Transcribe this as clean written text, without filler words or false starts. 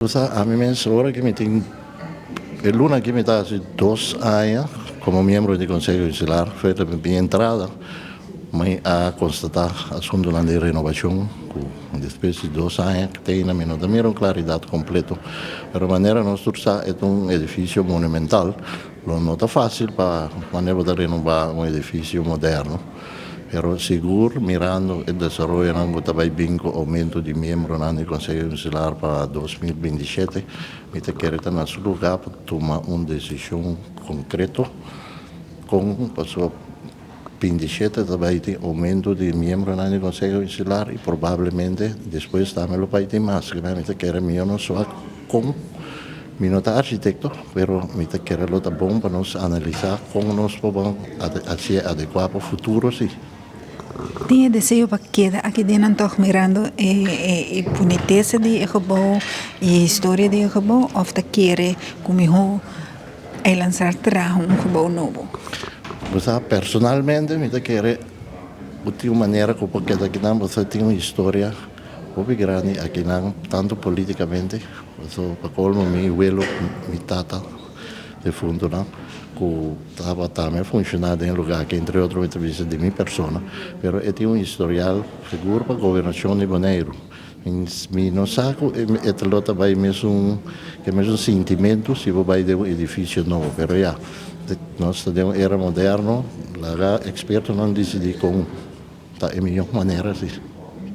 A mí me sobra que me tengo, el lunes que me está hace 2 años como miembro del Consejo Insular, fue mi entrada, me ha constatado asunto de renovación, después de 2 años que tengo, no tengo claridad completa, pero de manera nuestra es un edificio monumental, no está fácil para manera de renovar un edificio moderno. Pero seguro, mirando el desarrollo, también bingo aumento de miembros en el Consejo Insular para 2027, me quiere estar en su lugar para tomar una decisión concreta con pasó 27 también de aumento de miembros en el Consejo Insular y probablemente después también lo va a tener más, que me quiere mío no soy con mi nota arquitecto, pero me quiere lo también para nos analizar cómo nos podemos hacer adecuar para el futuro, sí. Tinha desejo para queda aqui dentro toch mirando boniteza de gebouw e história de gebouw of te querer como e lançar trago gebouw novo. Personalmente me quiere de uma maneira que porque aqui não você tem uma história muito grande aqui não tanto politicamente, para colmo meu abuelo, minha tata de fundo não que estava também funcionando em lugar que entre outros entrevistas de minha persona, pero tem um historial seguro para a governação de Bonaire. Mi não saco e lo também mesmo sentimento se vai de um edifício novo, pero já nós era moderno, lá experto não decidi com da melhor maneira assim.